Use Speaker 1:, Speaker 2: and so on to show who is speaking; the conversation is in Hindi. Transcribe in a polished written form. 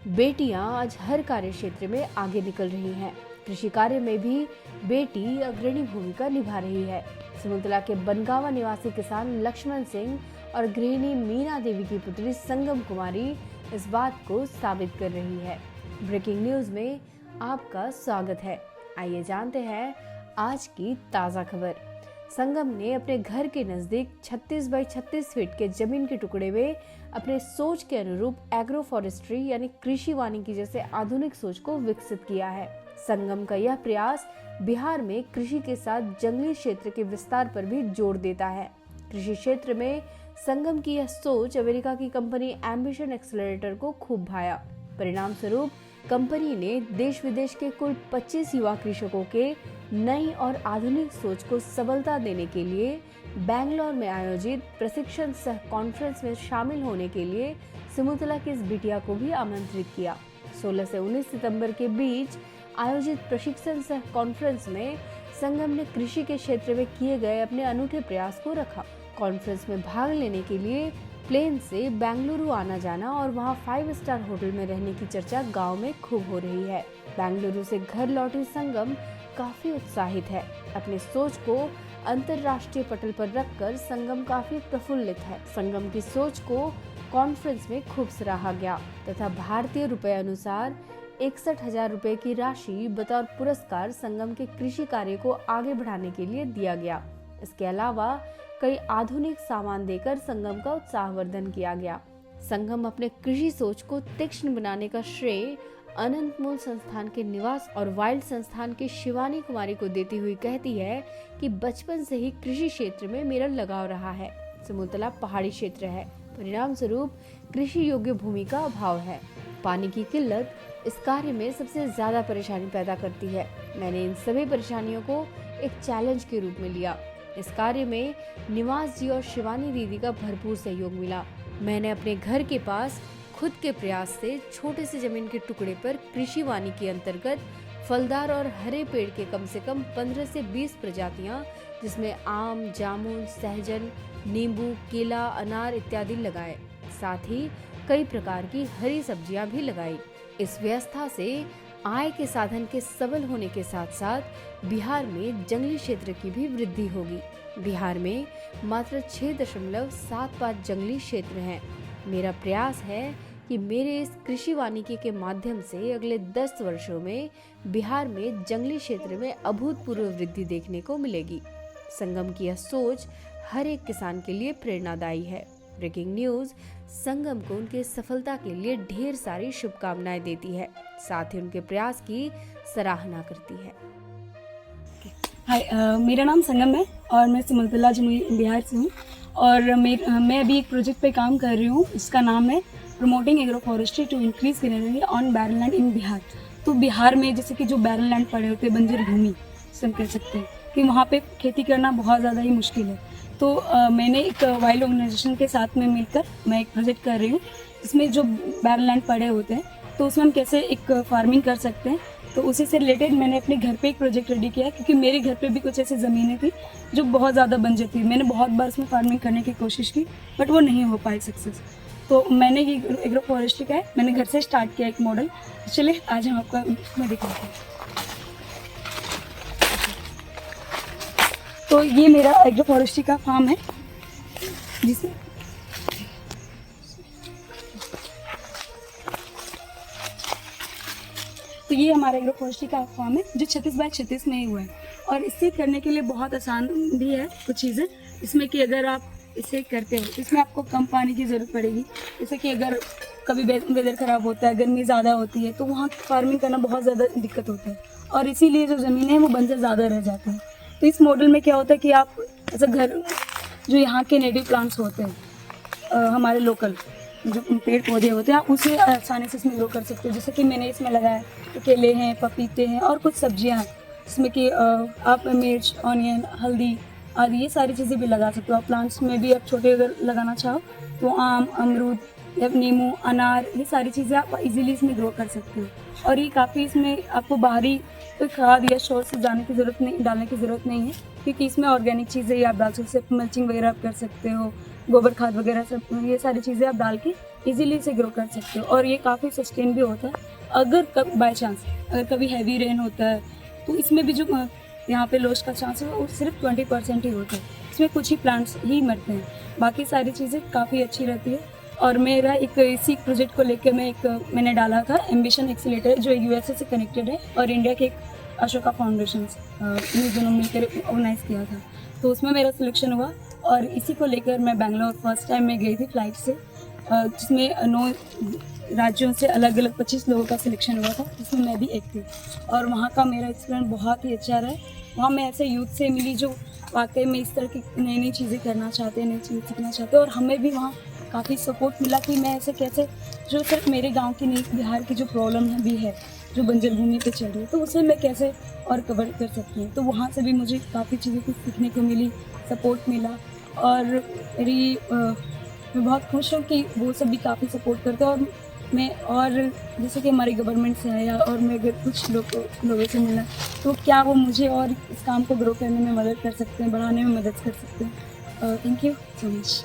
Speaker 1: बेटियां आज हर कार्य क्षेत्र में आगे निकल रही हैं। कृषि कार्य में भी बेटी अग्रणी भूमिका निभा रही है। सिमुलतला के बनगावा निवासी किसान लक्ष्मण सिंह और गृहिणी मीना देवी की पुत्री संगम कुमारी इस बात को साबित कर रही है। ब्रेकिंग न्यूज में आपका स्वागत है। आइए जानते हैं आज की ताजा खबर। संगम ने अपने घर के नजदीक 36 बाई 36 फीट के जमीन के टुकड़े में अपने सोच के अनुरूप एग्रो फॉरेस्ट्री यानी कृषि वानिकी जैसे आधुनिक सोच को विकसित किया है। संगम का यह प्रयास बिहार में कृषि के साथ जंगली क्षेत्र के विस्तार पर भी जोर देता है। कृषि क्षेत्र में संगम की यह सोच अमेरिका की कंपनी एम्बिशन एक्सेलरेटर को खूब भाया। परिणाम स्वरूप कंपनी ने देश विदेश के कुल 25 युवा कृषकों के नई और आधुनिक सोच को सबलता देने के लिए बेंगलोर में आयोजित प्रशिक्षण सह कॉन्फ्रेंस में शामिल होने के लिए सिमुलतला की इस बिटिया को भी आमंत्रित किया। 16 से 19 सितंबर के बीच आयोजित प्रशिक्षण सह कॉन्फ्रेंस में संगम ने कृषि के क्षेत्र में किए गए अपने अनूठे प्रयास को रखा। कॉन्फ्रेंस में भाग लेने के लिए प्लेन से बेंगलुरु आना जाना और वहां 5 स्टार होटल में रहने की चर्चा गांव में खूब हो रही है। बेंगलुरु से घर लौटी संगम काफी उत्साहित है। अपनी सोच को अंतरराष्ट्रीय पटल पर रखकर संगम काफी प्रफुल्लित है। संगम की सोच को कॉन्फ्रेंस में खूब सराहा गया तथा भारतीय रुपए अनुसार 61,000 रुपए की राशि बतौर पुरस्कार संगम के कृषि कार्य को आगे बढ़ाने के लिए दिया गया। इसके अलावा कई आधुनिक सामान देकर संगम का उत्साहवर्धन किया गया। संगम अपने कृषि सोच को तीक्ष्ण बनाने का श्रेय अनंतमूल संस्थान के निवास और वाइल्ड संस्थान की शिवानी कुमारी को देती हुई कहती है कि बचपन से ही कृषि क्षेत्र में मेरा लगाव रहा है। सिमुलतला पहाड़ी क्षेत्र है, परिणाम स्वरूप कृषि योग्य भूमि का अभाव है। पानी की किल्लत इस कार्य में सबसे ज्यादा परेशानी पैदा करती है। मैंने इन सभी परेशानियों को एक चैलेंज के रूप में लिया। इस कार्य में निवास जी और शिवानी दीदी का भरपूर सहयोग मिला। मैंने अपने घर के पास खुद के प्रयास से छोटे से जमीन के टुकड़े पर कृषि वानिकी के अंतर्गत फलदार और हरे पेड़ के कम से कम 15 से 20 प्रजातियां जिसमें आम, जामुन, सहजन, नींबू, केला, अनार इत्यादि लगाए। साथ ही कई प्रकार की हरी सब्जियां भी लगाई। इस व्यवस्था से आय के साधन के सबल होने के साथ साथ बिहार में जंगली क्षेत्र की भी वृद्धि होगी। बिहार में मात्र 6.75 जंगली क्षेत्र हैं। मेरा प्रयास है कि मेरे इस कृषि वानिकी के माध्यम से अगले 10 वर्षों में बिहार में जंगली क्षेत्र में अभूतपूर्व वृद्धि देखने को मिलेगी। संगम की यह सोच हर एक किसान के लिए प्रेरणादायी है। ब्रेकिंग न्यूज संगम को उनके सफलता के लिए ढेर सारी शुभकामनाएं देती है, साथ ही उनके प्रयास की सराहना करती है।
Speaker 2: हाय, मेरा नाम संगम है और मैं सिमुलतला जमुई बिहार से हूँ और मैं अभी एक प्रोजेक्ट पे काम कर रही हूँ। इसका नाम है promoting agro forestry to increase greenery on barren land in Bihar. तो बिहार में जैसे कि जो बैरन लैंड पड़े होते हैं, बंजर भूमि जिसे हम कह सकते हैं कि वहाँ पे खेती करना बहुत ज़्यादा ही मुश्किल है। तो मैंने एक वाइल्ड ऑर्गेनाइजेशन के साथ में मिलकर मैं एक प्रोजेक्ट कर रही हूँ जिसमें जो बैरन लैंड पड़े होते हैं तो उसमें हम कैसे एक फार्मिंग कर सकते हैं। तो उसी से रिलेटेड मैंने अपने घर पे एक प्रोजेक्ट रेडी किया क्योंकि मेरे घर पे भी कुछ ऐसी ज़मीनें थी जो बहुत ज़्यादा बंजर थी। मैंने बहुत बार उसमें फार्मिंग करने की कोशिश की बट वो नहीं हो पाई सक्सेस। तो मैंने ये एग्रो फॉरेस्ट्री का है, मैंने घर से स्टार्ट किया एक मॉडल। चलिए आज हम आपका मैं दिखाती हूँ। तो ये मेरा एग्रो फॉरेस्ट्री का फार्म है जिसमें तो ये हमारा एग्रो फॉरेस्ट्री का फार्म है जो 36 बाय 36 में ही हुआ है और इसे करने के लिए बहुत आसान भी है कुछ चीज़ें। इसमें कि अगर आप इसे करते हो इसमें आपको कम पानी की ज़रूरत पड़ेगी। जैसे कि अगर कभी वेदर ख़राब होता है, गर्मी ज़्यादा होती है तो वहाँ फार्मिंग करना बहुत ज़्यादा दिक्कत होता है और इसीलिए जो ज़मीन है वो बंजर ज़्यादा रह जाती है। तो इस मॉडल में क्या होता है कि आप ऐसा घर जो यहाँ के नेटिव प्लांट्स होते हैं हमारे लोकल जो पेड़ पौधे होते हैं आप उसे आसानी से इसमें ग्रो कर सकते हो। जैसे कि मैंने इसमें लगाया तो केले हैं, पपीते हैं और कुछ सब्जियां हैं जिसमें कि आप मिर्च, ऑनियन, हल्दी आदि ये सारी चीज़ें भी लगा सकते हो। आप प्लांट्स में भी आप छोटे अगर लगाना चाहो तो आम, अमरूद या नींबू, अनार ये सारी चीज़ें आप इजीली इसमें ग्रो कर सकते हो। और ये काफ़ी इसमें आपको बाहरी कोई खाद या शोर से डालने की ज़रूरत नहीं है क्योंकि इसमें ऑर्गेनिक चीज़ें आप डाल सकते हो। मल्चिंग वगैरह आप कर सकते हो, गोबर खाद वगैरह सब ये सारी चीज़ें आप डाल के इजीली से ग्रो कर सकते हो और ये काफ़ी सस्टेन भी होता है। अगर कब बाय चांस अगर कभी हैवी रेन होता है तो इसमें भी जो यहाँ पे लॉस का चांस है वो सिर्फ 20% ही होता है। इसमें कुछ ही प्लांट्स ही मरते हैं, बाकी सारी चीज़ें काफ़ी अच्छी रहती है। और मेरा एक इसी प्रोजेक्ट को लेकर मैंने डाला था एम्बिशन एक्सीलेटर, जो यूएसए से कनेक्टेड है और इंडिया के एक अशोका फाउंडेशन इन दोनों मिलकर ऑर्गेनाइज किया था। तो उसमें मेरा सिलेक्शन हुआ और इसी को लेकर मैं बैंगलोर फर्स्ट टाइम मैं गई थी फ्लाइट से, जिसमें 9 राज्यों से अलग अलग 25 लोगों का सिलेक्शन हुआ था, जिसमें मैं भी एक थी। और वहाँ का मेरा एक्सपीरियंस बहुत ही अच्छा रहा। वहाँ मैं ऐसे यूथ से मिली जो वाकई में इस तरह की नई नई चीज़ें करना चाहते हैं, नई चीज़ें सीखना चाहते हैं। और हमें भी वहाँ काफ़ी सपोर्ट मिला कि मैं ऐसे कैसे जो सिर्फ मेरे गांव की नहीं, बिहार की जो प्रॉब्लम है भी है जो बंजर भूमि पे चल रही है, तो उसे मैं कैसे और कवर कर सकती हूँ। तो वहाँ से भी मुझे काफ़ी चीज़ें कुछ सीखने को मिली, सपोर्ट मिला। और मैं बहुत खुश हूँ कि वो सब भी काफ़ी सपोर्ट करते हैं। और मैं और जैसे कि हमारी गवर्नमेंट से आया और मैं अगर कुछ लोगों से मिला तो क्या वो मुझे और इस काम को ग्रो करने में मदद कर सकते हैं, बढ़ाने में मदद कर सकते हैं। Thank you so much.